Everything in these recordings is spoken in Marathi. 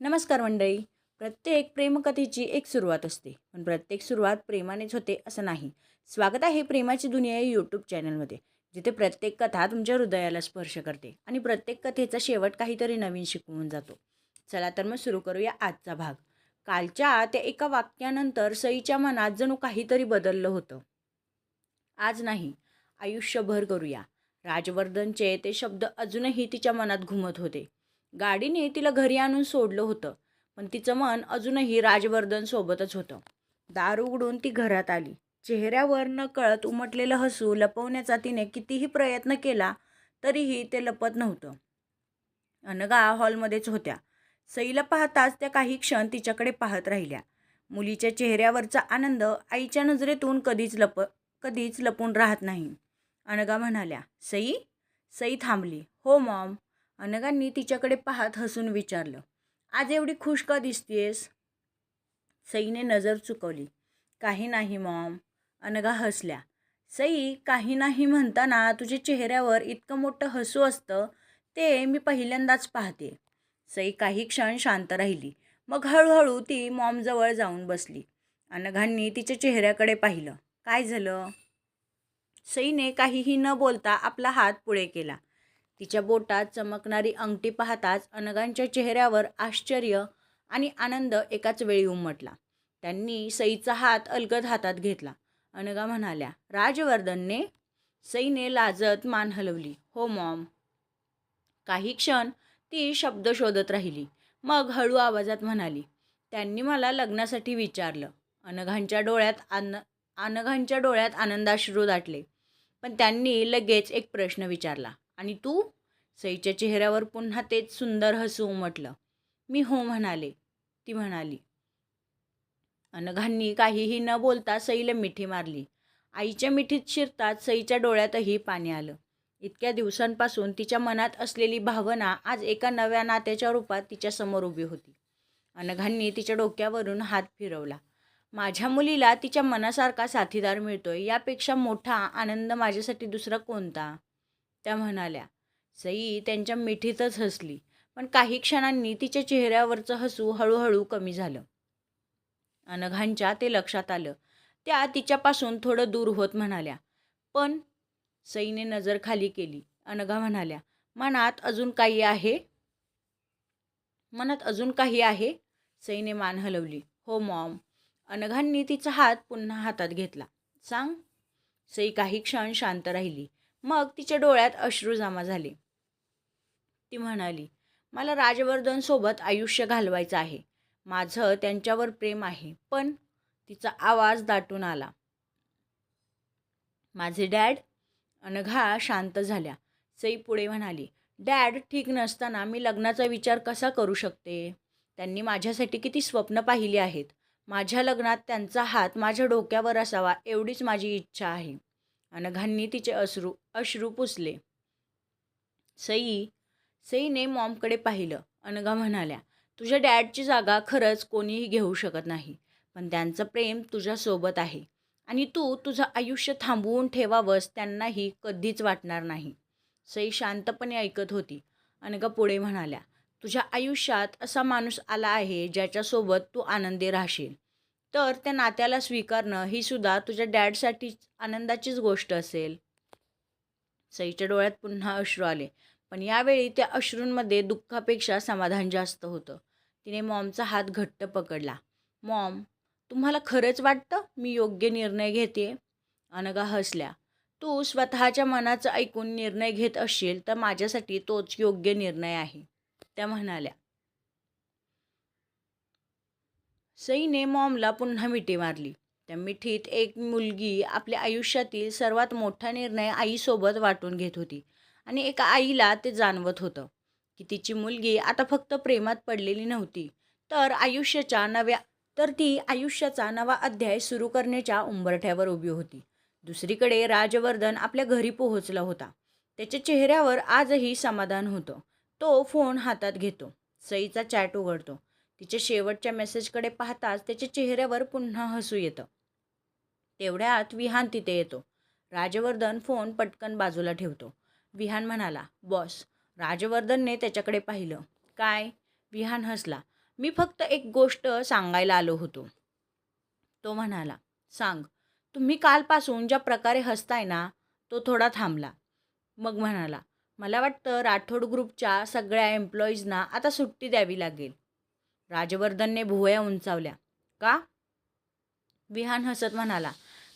नमस्कार मंडळी. प्रत्येक प्रेमकथेची एक सुरुवात असते, पण प्रत्येक सुरुवात प्रेमानेच होते असं नाही. स्वागत आहे प्रेमाची दुनिया या यूट्यूब चॅनलमध्ये, जिथे प्रत्येक कथा तुमच्या हृदयाला स्पर्श करते आणि प्रत्येक कथेचा शेवट काहीतरी नवीन शिकवून जातो. चला तर मग सुरू करूया आजचा भाग. कालच्या त्या एका वाक्यानंतर सईच्या मनात जणू काहीतरी बदललं होतं. आज नाही, आयुष्यभर करूया. राजवर्धनचे ते शब्द अजूनही तिच्या मनात घुमत होते. गाडीने तिला घरी आणून सोडलं होतं, पण तिचं मन अजूनही राजवर्धन सोबतच होतं. दार उघडून ती घरात आली. चेहऱ्यावर नकळत उमटलेलं हसू लपवण्याचा तिने कितीही प्रयत्न केला, तरीही ते लपत नव्हतं. अनघा हॉलमध्येच होत्या. सईला पाहताच त्या काही क्षण तिच्याकडे पाहत राहिल्या. मुलीच्या चेहऱ्यावरचा आनंद आईच्या नजरेतून कधीच लपून राहत नाही. अनघा म्हणाल्या, सई. सई थांबली. हो मॉम. अनघांनी तिच्याकडे पाहत हसून विचारलं, आज एवढी खुश का दिसतेस? सईने नजर चुकवली. काही नाही मॉम. अनघा हसल्या. सई, काही नाही म्हणताना तुझ्या चेहऱ्यावर इतकं मोठं हसू असतं, ते मी पहिल्यांदाच पाहते. सई काही क्षण शांत राहिली. मग हळूहळू ती मॉमजवळ जाऊन बसली. अनघांनी तिच्या चेहऱ्याकडे पाहिलं. काय झालं? सईने काहीही न बोलता आपला हात पुढे केला. तिच्या बोटात चमकणारी अंगठी पाहताच अनघांच्या चेहऱ्यावर आश्चर्य आणि आनंद एकाच वेळी उमटला. त्यांनी सईचा हात अलगद हातात घेतला. अनघा म्हणाल्या, राजवर्धनने? सईने लाजत मान हलवली. हो मॉम. काही क्षण ती शब्द शोधत राहिली. मग हळू आवाजात म्हणाली, त्यांनी मला लग्नासाठी विचारलं. अनघांच्या डोळ्यात आनंदाश्रू दाटले. पण त्यांनी लगेच एक प्रश्न विचारला, आणि तू? सईच्या चेहऱ्यावर पुन्हा तेच सुंदर हसू उमटलं. मी हो म्हणाले, ती म्हणाली. अनघांनी काहीही न बोलता सईला मिठी मारली. आईच्या मिठीत शिरताच सईच्या डोळ्यातही पाणी आलं. इतक्या दिवसांपासून तिच्या मनात असलेली भावना आज एका नव्या नात्याच्या रूपात तिच्यासमोर उभी होती. अनघांनी तिच्या डोक्यावरून हात फिरवला. माझ्या मुलीला तिच्या मनासारखा साथीदार मिळतोय, यापेक्षा मोठा आनंद माझ्यासाठी दुसरा कोणता? त्या म्हणाल्या. सई त्यांच्या मिठीतच हसली, पण काही क्षणांनी तिच्या चेहऱ्यावरचं हसू हळूहळू कमी झालं. अनघांच्या ते लक्षात आलं. त्या तिच्यापासून थोडं दूर होत म्हणाल्या, पण? सईने नजर खाली केली. अनघा म्हणाल्या, मनात अजून काही आहे? मनात अजून काही आहे? सईने मान हलवली. हो मॉम. अनघांनी तिचा हात पुन्हा हातात घेतला. सांग. सई काही क्षण शांत राहिली. मग तिच्या डोळ्यात अश्रू जमा झाले. ती म्हणाली, मला राजवर्धन सोबत आयुष्य घालवायचं आहे. माझं त्यांच्यावर प्रेम आहे. पण? तिचा आवाज दाटून आला. माझे डॅड? अनघा शांत झाल्या. सई पुढे म्हणाली, डॅड ठीक नसताना मी लग्नाचा विचार कसा करू शकते? त्यांनी माझ्यासाठी किती स्वप्न पाहिली आहेत. माझ्या लग्नात त्यांचा हात माझ्या डोक्यावर असावा, एवढीच माझी इच्छा आहे. अनघांनी तिचे अश्रू पुसले. सईने मॉमकडे पाहिलं. अनघा म्हणाल्या, तुझ्या डॅडची जागा खरंच कोणीही घेऊ शकत नाही, पण त्यांचं प्रेम तुझ्यासोबत आहे आणि तू तुझं आयुष्य थांबवून ठेवावंस त्यांनाही कधीच वाटणार नाही. सई शांतपणे ऐकत होती. अनघा पुढे म्हणाल्या, तुझ्या आयुष्यात असा माणूस आला आहे ज्याच्यासोबत तू आनंदी राहशील, तर त्या नात्याला स्वीकारणं ही सुद्धा तुझ्या डॅडसाठी आनंदाचीच गोष्ट असेल. सईच्या डोळ्यात पुन्हा अश्रू आले, पण यावेळी त्या अश्रूंमध्ये दुःखापेक्षा समाधान जास्त होतं. तिने मॉमचा हात घट्ट पकडला. मॉम, तुम्हाला खरंच वाटतं मी योग्य निर्णय घेते? अनघा हसल्या. तू स्वतःच्या मनाचं ऐकून निर्णय घेत असशील तर माझ्यासाठी तोच योग्य निर्णय आहे, त्या म्हणाल्या. सईने मॉमला पुन्हा मिठी मारली. त्या मिठीत एक मुलगी आपल्या आयुष्यातील सर्वात मोठा निर्णय आईसोबत वाटून घेत होती आणि एका आईला ते जाणवत होतं की तिची मुलगी आता फक्त प्रेमात पडलेली नव्हती, तर ती आयुष्याचा नवा अध्याय सुरू करण्याच्या उंबरठ्यावर उभी होती. दुसरीकडे राजवर्धन आपल्या घरी पोहोचला होता. त्याच्या चेहऱ्यावर आजही समाधान होतं. तो फोन हातात घेतो. सईचा चॅट उघडतो. तिच्या शेवटच्या मेसेजकडे पाहताच त्याच्या चेहऱ्यावर पुन्हा हसू येतं. तेवढ्यात विहान तिथे येतो. राजवर्धन फोन पटकन बाजूला ठेवतो. विहान म्हणाला, बॉस. राजवर्धनने त्याच्याकडे पाहिलं. काय? विहान हसला. मी फक्त एक गोष्ट सांगायला आलो होतो. तो म्हणाला, सांग. तुम्ही कालपासून ज्या प्रकारे हसताय ना, तो थोडा थांबला. मग म्हणाला, मला वाटतं राठोड ग्रुपच्या सगळ्या एम्प्लॉईजना आता सुट्टी द्यावी लागेल. राजवर्धनने भुवया उंचावल्या. का? विहान हसत म्हणाला,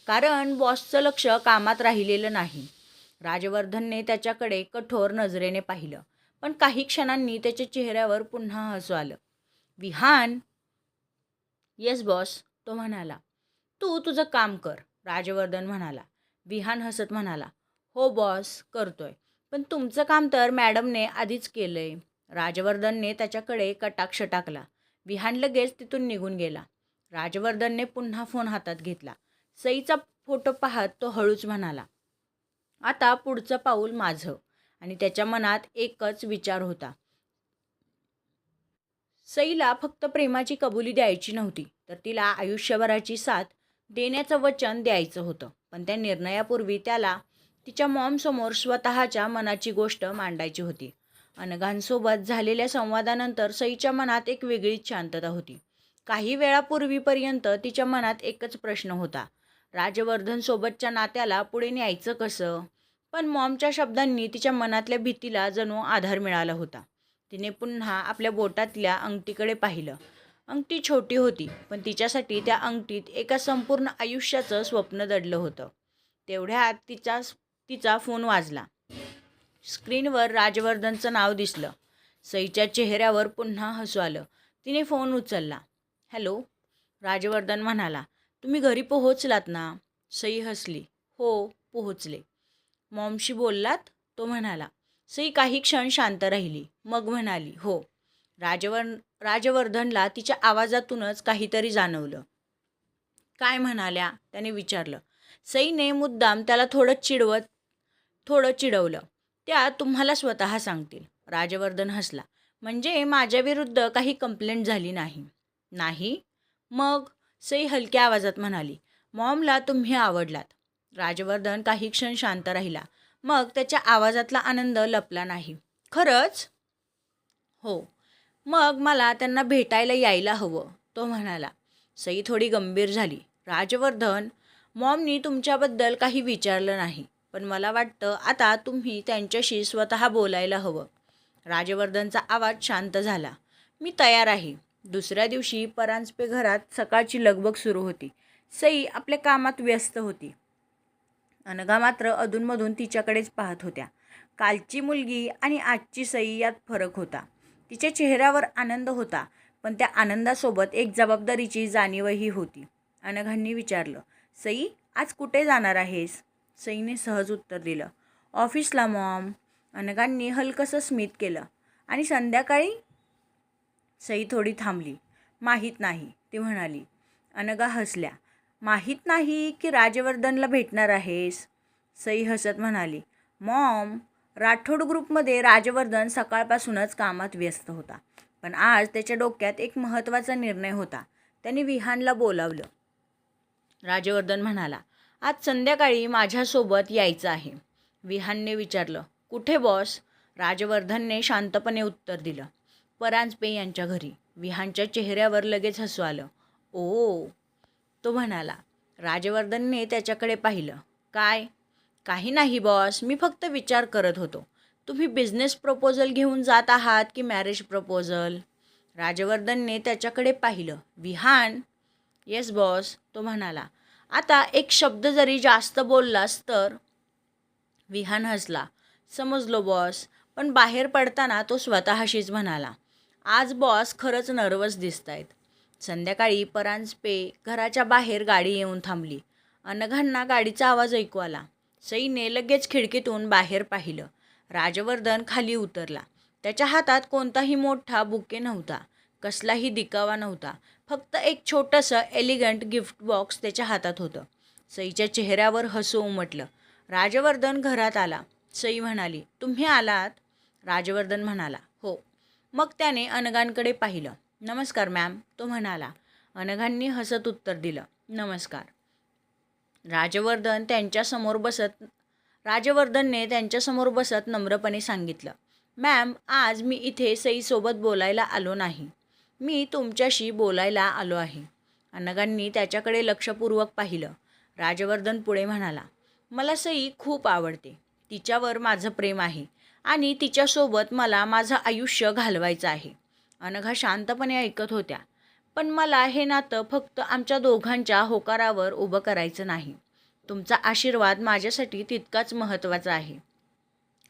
कारण बॉसचं लक्ष कामात राहिलेलं नाही. राजवर्धनने त्याच्याकडे कठोर नजरेने पाहिलं, पण काही क्षणांनी त्याच्या चेहऱ्यावर पुन्हा हसू आलं. विहान. येस बॉस, तो म्हणाला. तू तुझं काम कर, राजवर्धन म्हणाला. विहान हसत म्हणाला, हो बॉस, करतोय. पण तुमचं काम तर मॅडमने आधीच केलंय. राजवर्धनने त्याच्याकडे कटाक्ष टाकला. विहान लगेच तिथून निघून गेला. राजवर्धनने पुन्हा फोन हातात घेतला. सईचा फोटो पाहत तो हळूच म्हणाला, आता पुढचं पाऊल माझं. आणि त्याच्या मनात एकच विचार होता. सईला फक्त प्रेमाची कबुली द्यायची नव्हती, तर तिला आयुष्यभराची साथ देण्याचं वचन द्यायचं होतं. पण त्या निर्णयापूर्वी त्याला तिच्या मॉमसमोर स्वतःच्या मनाची गोष्ट मांडायची होती. अनघांसोबत झालेल्या संवादानंतर सईच्या मनात एक वेगळीच शांतता होती. काही वेळापूर्वीपर्यंत तिच्या मनात एकच प्रश्न होता, राजवर्धनसोबतच्या नात्याला पुढे न्यायचं कसं? पण मॉमच्या शब्दांनी तिच्या मनातल्या भीतीला जणू आधार मिळाला होता. तिने पुन्हा आपल्या बोटातल्या अंगठीकडे पाहिलं. अंगठी छोटी होती, पण तिच्यासाठी त्या अंगठीत एका संपूर्ण आयुष्याचं स्वप्न दडलं होतं. तेवढ्यात तिचा फोन वाजला. स्क्रीनवर राजवर्धनचं नाव दिसलं. सईच्या चेहऱ्यावर पुन्हा हसू आलं. तिने फोन उचलला. हॅलो, राजवर्धन म्हणाला. तुम्ही घरी पोहोचलात ना? सई हसली. हो, पोहोचले. मॉमशी बोललात? तो म्हणाला. सई काही क्षण शांत राहिली, मग म्हणाली, हो. राजवर्धनला तिच्या आवाजातूनच काहीतरी जाणवलं. काय म्हणाल्या? त्याने विचारलं. सईने मुद्दाम त्याला थोडं चिडवलं. त्या तुम्हाला स्वतः सांगतील. राजवर्धन हसला. म्हणजे माझ्याविरुद्ध काही कंप्लेंट झाली नाही? नाही. मग? सई हलक्या आवाजात म्हणाली. मॉमला तुम्ही आवडलात. राजवर्धन काही क्षण शांत राहिला. मग त्याच्या आवाजातला आनंद लपला नाही. खरंच? हो. मग मला त्यांना भेटायला यायला हवं, तो म्हणाला. सई थोडी गंभीर झाली. राजवर्धन, मॉमनी तुमच्याबद्दल काही विचारलं नाही, पण मला वाटतं आता तुम्ही त्यांच्याशी स्वतः बोलायला हवं. राजवर्धनचा आवाज शांत झाला. मी तयार आहे. दुसऱ्या दिवशी परांजपे घरात सकाळची लगबग सुरू होती. सई आपल्या कामात व्यस्त होती. अनघा मात्र अधूनमधून तिच्याकडेच पाहत होत्या. कालची मुलगी आणि आजची सई यात फरक होता. तिच्या चेहऱ्यावर आनंद होता, पण त्या आनंदासोबत एक जबाबदारीची जाणीवही होती. अनघांनी विचारलं, सई, आज कुठे जाणार आहेस? सईने सहज उत्तर दिलं, ऑफिसला मॉम. अनघांनी हलकंसं स्मित केलं. आणि संध्याकाळी? सई थोडी थांबली. माहीत नाही, ती म्हणाली. अनघा हसल्या. माहीत नाही की राजवर्धनला भेटणार आहेस? सई हसत म्हणाली, मॉम, राठोड ग्रुपमध्ये राजवर्धन सकाळपासूनच कामात व्यस्त होता. पण आज त्याच्या डोक्यात एक महत्त्वाचा निर्णय होता. त्याने विहानला बोलावलं. राजवर्धन म्हणाला, आज संध्याकाळी माझ्यासोबत यायचं आहे. विहानने विचारलं, कुठे बॉस? राजवर्धनने शांतपणे उत्तर दिलं, परांजपे यांच्या घरी. विहानच्या चेहऱ्यावर लगेच हसू आलं. ओ, तो म्हणाला. राजवर्धनने त्याच्याकडे पाहिलं. काय? काही नाही बॉस, मी फक्त विचार करत होतो. तुम्ही बिझनेस प्रपोजल घेऊन जात आहात की मॅरेज प्रपोजल? राजवर्धनने त्याच्याकडे पाहिलं. विहान. येस बॉस, तो म्हणाला. आता एक शब्द जरी जास्त बोललास तर? विहान हसला. समजलो बॉस. पण बाहेर पडताना तो स्वतःशीच म्हणाला, आज बॉस खरंच नर्वस दिसतायत. संध्याकाळी परांजपे घराच्या बाहेर गाडी येऊन थांबली. अनघांना गाडीचा आवाज ऐकू आला. सईने लगेच खिडकीतून बाहेर पाहिलं. राजवर्धन खाली उतरला. त्याच्या हातात कोणताही मोठा बुके नव्हता, कसलाही दिखावा नव्हता. फक्त एक छोटंसं एलिगंट गिफ्ट बॉक्स त्याच्या हातात होतं. सईच्या चेहऱ्यावर हसू उमटलं. राजवर्धन घरात आला. सई म्हणाली, तुम्ही आलात? राजवर्धन म्हणाला, हो. मग त्याने अनघांकडे पाहिलं. नमस्कार मॅम, तो म्हणाला. अनघांनी हसत उत्तर दिलं, नमस्कार. राजवर्धनने त्यांच्यासमोर बसत नम्रपणे सांगितलं, मॅम, आज मी इथे सईसोबत बोलायला आलो नाही. मी तुमच्याशी बोलायला आलो आहे. अनघांनी त्याच्याकडे लक्षपूर्वक पाहिलं. राजवर्धन पुढे म्हणाला, मला सई खूप आवडते. तिच्यावर माझं प्रेम आहे आणि तिच्यासोबत मला माझं आयुष्य घालवायचं आहे. अनघा शांतपणे ऐकत होत्या. पण मला हे नातं फक्त आमच्या दोघांच्या होकारावर उभं करायचं नाही. तुमचा आशीर्वाद माझ्यासाठी तितकाच महत्त्वाचा आहे,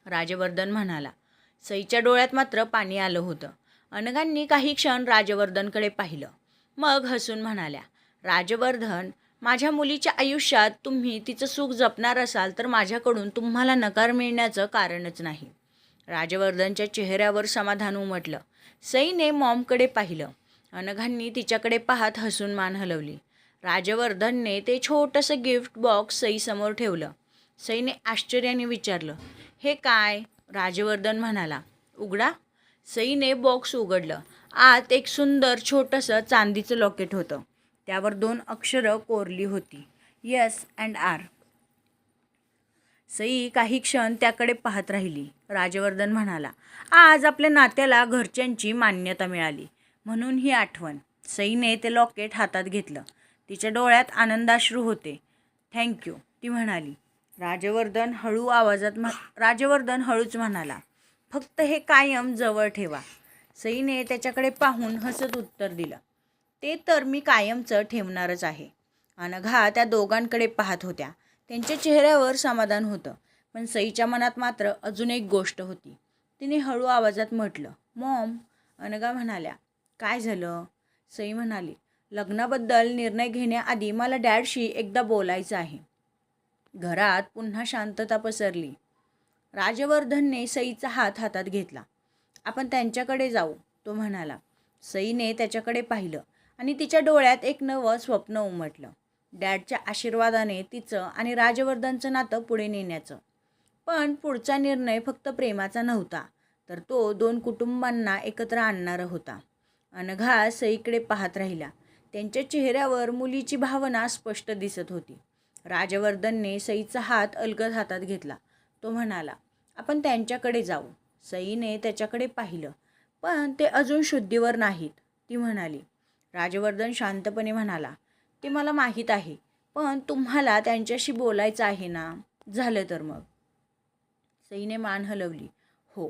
राजवर्धन म्हणाला. सईच्या डोळ्यात मात्र पाणी आलं होतं. अनघांनी काही क्षण राजवर्धनकडे पाहिलं. मग हसून म्हणाल्या, राजवर्धन, माझ्या मुलीच्या आयुष्यात तुम्ही तिचं सुख जपणार असाल तर माझ्याकडून तुम्हाला नकार मिळण्याचं कारणच नाही. राजवर्धनच्या चेहऱ्यावर समाधान उमटलं. सईने मॉमकडे पाहिलं. अनघांनी तिच्याकडे पाहत हसून मान हलवली. राजवर्धनने ते छोटंसं गिफ्ट बॉक्स सईसमोर ठेवलं. सईने आश्चर्याने विचारलं, हे काय? राजवर्धन म्हणाला, उघडा. सईने बॉक्स उघडलं. आत एक सुंदर छोटंसं चांदीचं लॉकेट होतं. त्यावर 2 अक्षरं कोरली होती, यस अँड आर. सई काही क्षण त्याकडे पाहत राहिली. राजवर्धन म्हणाला, आज आपल्या नात्याला घरच्यांची मान्यता मिळाली, म्हणून ही आठवण. सईने ते लॉकेट हातात घेतलं. तिच्या डोळ्यात आनंदाश्रू होते. थँक्यू, ती म्हणाली. राजवर्धन हळूच म्हणाला, फक्त हे कायम जवळ ठेवा. सईने त्याच्याकडे पाहून हसत उत्तर दिलं, ते तर मी कायमचं ठेवणारच आहे. अनघा त्या दोघांकडे पाहत होत्या. त्यांच्या चेहऱ्यावर समाधान होतं. पण सईच्या मनात मात्र अजून एक गोष्ट होती. तिने हळू आवाजात म्हटलं, मॉम. अनघा म्हणाल्या, काय झालं? सई म्हणाली, लग्नाबद्दल निर्णय घेण्याआधी मला डॅडशी एकदा बोलायचं आहे. घरात पुन्हा शांतता पसरली. राजवर्धनने सईचा हात हातात घेतला. आपण त्यांच्याकडे जाऊ, तो म्हणाला. सईने त्याच्याकडे पाहिलं आणि तिच्या डोळ्यात एक नवं स्वप्न उमटलं. डॅडच्या आशीर्वादाने तिचं आणि राजवर्धनचं नातं पुढे नेण्याचं. पण पुढचा निर्णय फक्त प्रेमाचा नव्हता, तर तो 2 कुटुंबांना एकत्र आणणारा होता. अनघा सईकडे पाहत राहिला. त्यांच्या चेहऱ्यावर मुलीची भावना स्पष्ट दिसत होती. राजवर्धनने सईचा हात अलगद हातात घेतला. तो म्हणाला, आपण त्यांच्याकडे जाऊ. सईने त्याच्याकडे पाहिलं. पण ते अजून शुद्धीवर नाहीत, ती म्हणाली. राजवर्धन शांतपणे म्हणाला, ते मला माहीत आहे, पण तुम्हाला त्यांच्याशी बोलायचं आहे ना? झालं तर मग. सईने मान हलवली. हो.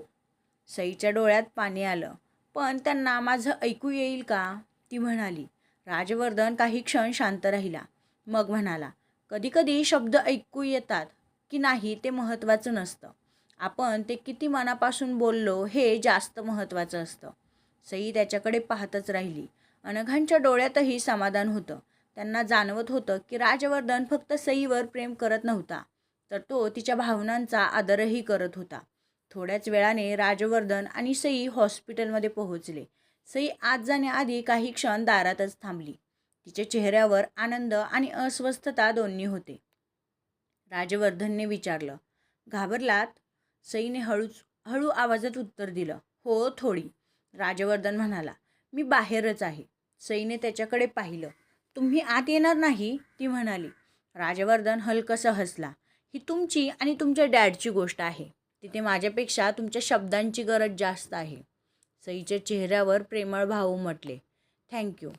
सईच्या डोळ्यात पाणी आलं. पण त्यांना माझं ऐकू येईल का? ती म्हणाली. राजवर्धन काही क्षण शांत राहिला. मग म्हणाला, कधीकधी शब्द ऐकू येतात की नाही ते महत्त्वाचं नसतं. आपण ते किती मनापासून बोललो हे जास्त महत्त्वाचं असतं. सई त्याच्याकडे पाहतच राहिली. अनघांच्या डोळ्यातही समाधान होतं. त्यांना जाणवत होतं की राजवर्धन फक्त सईवर प्रेम करत नव्हता, तर तो तिच्या भावनांचा आदरही करत होता. थोड्याच वेळाने राजवर्धन आणि सई हॉस्पिटलमध्ये पोहोचले. सई आत जाण्याआधी काही क्षण दारातच थांबली. तिच्या चेहऱ्यावर आनंद आणि अस्वस्थता दोन्ही होते. राजवर्धनने विचारलं, घाबरलात? सईने हळू आवाजात उत्तर दिलं, हो थोडी. राजवर्धन म्हणाला, मी बाहेरच आहे. सईने त्याच्याकडे पाहिलं. तुम्ही आत येणार नाही? ती म्हणाली. राजवर्धन हलकसं हसला. ही तुमची आणि तुमच्या डॅडची गोष्ट आहे. तिथे माझ्यापेक्षा तुमच्या शब्दांची गरज जास्त आहे. सईच्या चेहऱ्यावर प्रेमळ भाव उमटले. थँक्यू,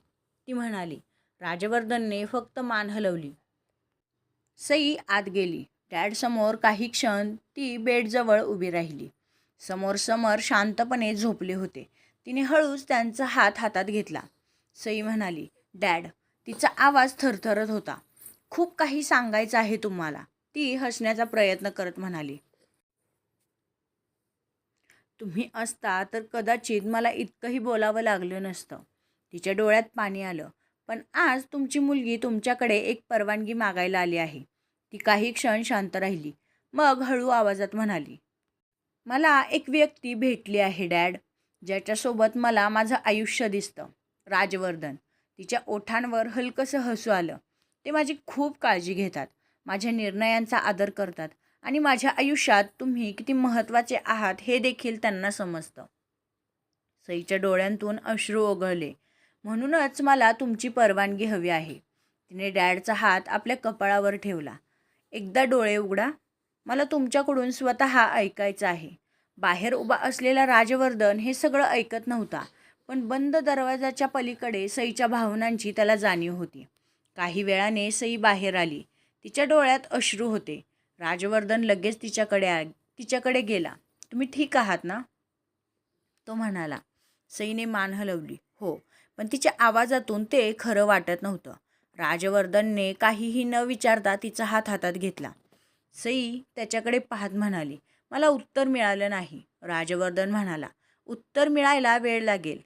ती म्हणाली. राजवर्धनने फक्त मान हलवली. सई आत गेली. डॅडसमोर काही क्षण ती बेडजवळ उभी राहिली. समोर शांतपणे झोपले होते. तिने हळूच त्यांचा हात हातात घेतला. सई म्हणाली, डॅड. तिचा आवाज थरथरत होता. खूप काही सांगायचं आहे तुम्हाला, ती हसण्याचा प्रयत्न करत म्हणाली. तुम्ही असता तर कदाचित मला इतकंही बोलावं लागलं नसतं. तिच्या डोळ्यात पाणी आलं. पण आज तुमची मुलगी तुमच्याकडे एक परवानगी मागायला आली आहे. ती काही क्षण शांत राहिली. मग हळू आवाजात म्हणाली, मला एक व्यक्ती भेटली आहे डॅड, ज्याच्यासोबत मला माझं आयुष्य दिसतं. राजवर्धन. तिच्या ओठांवर हलकंसं हसू आलं. ते माझी खूप काळजी घेतात, माझ्या निर्णयांचा आदर करतात आणि माझ्या आयुष्यात तुम्ही किती महत्त्वाचे आहात हे देखील त्यांना समजतं. सईच्या डोळ्यांतून अश्रू ओघळले. म्हणूनच मला तुमची परवानगी हवी आहे. तिने डॅडचा हात आपल्या कपाळावर ठेवला. एकदा डोळे उघडा. मला तुमच्याकडून स्वतः ऐकायचं आहे. बाहेर उभा असलेला राजवर्धन हे सगळं ऐकत नव्हता, पण बंद दरवाजाच्या पलीकडे सईच्या भावनांची त्याला जाणीव होती. काही वेळाने सई बाहेर आली. तिच्या डोळ्यात अश्रू होते. राजवर्धन लगेच तिच्याकडे गेला. तुम्ही ठीक आहात ना? तो म्हणाला. सईने मान हलवली. हो, पण तिच्या आवाजातून ते खरं वाटत नव्हतं. राजवर्धनने काहीही न विचारता तिचा हात हातात घेतला. सई त्याच्याकडे पाहत म्हणाली, मला उत्तर मिळालं नाही. राजवर्धन म्हणाला, उत्तर मिळायला वेळ लागेल,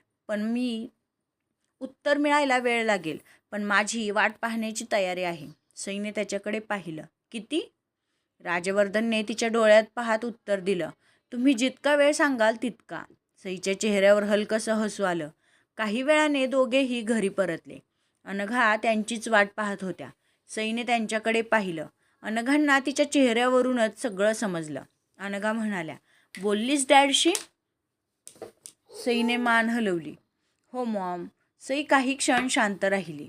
पण माझी वाट पाहण्याची तयारी आहे. सईने त्याच्याकडे पाहिलं. किती? राजवर्धनने तिच्या डोळ्यात पाहत उत्तर दिलं, तुम्ही जितका वेळ सांगाल तितका. सईच्या चेहऱ्यावर हलकंसं हसू आलं. काही वेळाने दोघेही घरी परतले. अनघा त्यांचीच वाट पाहत होत्या. सईने त्यांच्याकडे पाहिलं. अनघांना तिच्या चेहऱ्यावरूनच सगळं समजलं. अनघा म्हणाल्या, बोललीस डॅडशी? सईने मान हलवली. हो मॉम. सई काही क्षण शांत राहिली.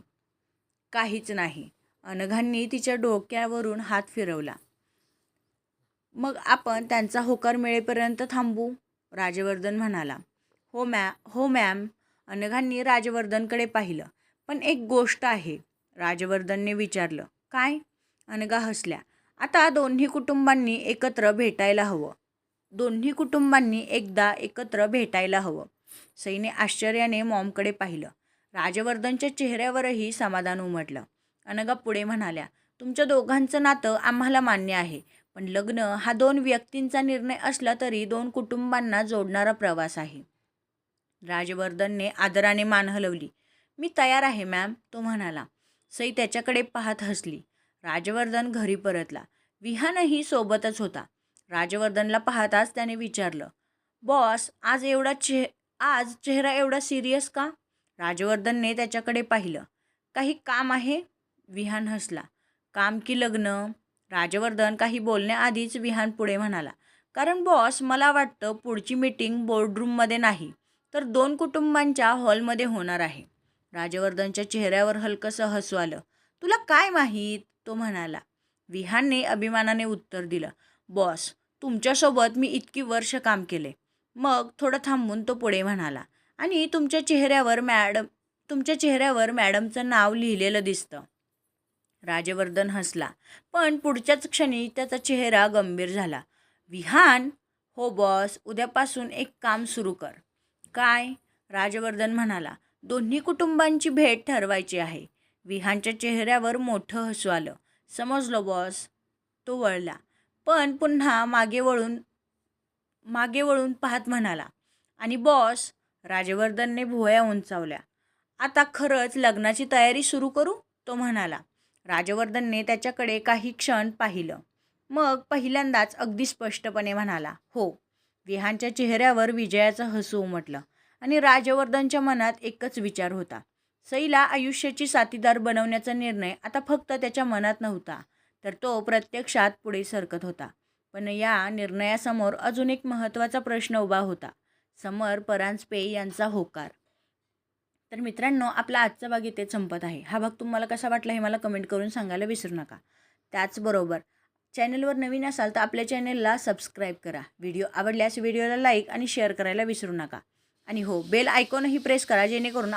काहीच नाही. अनघांनी तिच्या डोक्यावरून हात फिरवला. मग आपण त्यांचा होकार मिळेपर्यंत थांबू? राजवर्धन म्हणाला. हो मॅम. अनघांनी राजवर्धनकडे पाहिलं. पण एक गोष्ट आहे, राजवर्धनने विचारलं. काय? अनघा हसल्या. आता दोन्ही कुटुंबांनी एकदा एकत्र भेटायला हवं. सईने आश्चर्याने मॉमकडे पाहिलं. राजवर्धनच्या चेहऱ्यावरही समाधान उमटलं. अनघा पुढे म्हणाल्या, तुमच्या दोघांचं नातं आम्हाला मान्य आहे, पण लग्न हा 2 व्यक्तींचा निर्णय असला तरी 2 कुटुंबांना जोडणारा प्रवास आहे. राजवर्धनने आदराने मान हलवली. मी तयार आहे मॅम, तो म्हणाला. सई त्याच्याकडे पाहत हसली. राजवर्धन घरी परतला. विहानही सोबतच होता. राजवर्धनला पाहताच त्याने विचारलं, बॉस, आज चेहरा एवढा सिरियस का? राजवर्धनने त्याच्याकडे पाहिलं. काही काम आहे? विहान हसला. काम की लग्न? राजवर्धन काही बोलण्याआधीच विहान पुढे म्हणाला. कारण बॉस, मला वाटतं पुढची मीटिंग बोर्डरूममध्ये नाही, तर 2 कुटुंबांच्या हॉलमध्ये होणार आहे. राजवर्धनच्या चेहऱ्यावर हलकंसं हसू आलं. तुला काय माहीत? तो म्हणाला. विहानने अभिमानाने उत्तर दिलं. बॉस, तुमच्यासोबत मी इतकी वर्ष काम केले. मग थोडं थांबून तो पुढे म्हणाला. आणि तुमच्या चेहऱ्यावर मॅडमचं नाव लिहिलेलं दिसतं. राजवर्धन हसला, पण पुढच्याच क्षणी त्याचा चेहरा गंभीर झाला. विहान? हो बॉस, उद्यापासून एक काम सुरू कर. काय? राजवर्धन म्हणाला. दोन्ही कुटुंबांची भेट ठरवायची आहे. विहानच्या चेहऱ्यावर मोठं हसू आलं. समजलो बॉस. तो वळला, पण पुन्हा मागे वळून पाहत म्हणाला. आणि बॉस? राजवर्धनने भुवया उंचावल्या. आता खरंच लग्नाची तयारी सुरू करू? तो म्हणाला. राजवर्धनने त्याच्याकडे काही क्षण पाहिलं. मग पहिल्यांदाच अगदी स्पष्टपणे म्हणाला, हो. विहानच्या चेहऱ्यावर विजयाचं हसू उमटलं. आणि राजवर्धनच्या मनात एकच विचार होता. सईला आयुष्याची साथीदार बनवण्याचा निर्णय आता फक्त त्याच्या मनात नव्हता, तर तो प्रत्यक्षात पुढे सरकत होता. पण या निर्णयासमोर अजून एक महत्त्वाचा प्रश्न उभा होता. समर परांजपे यांचा होकार. तर मित्रांनो, आपला आजचा भाग इथे संपत आहे. हा भाग तुम्हाला कसा वाटला हे मला कमेंट करून सांगायला विसरू नका. त्याचबरोबर चॅनलवर नवीन असाल तर आपल्या चॅनलला सबस्क्राईब करा. व्हिडिओ आवडल्यास व्हिडिओला लाईक आणि शेअर करायला विसरू नका. आणि हो, बेल आयकॉनही प्रेस करा, जेणेकरून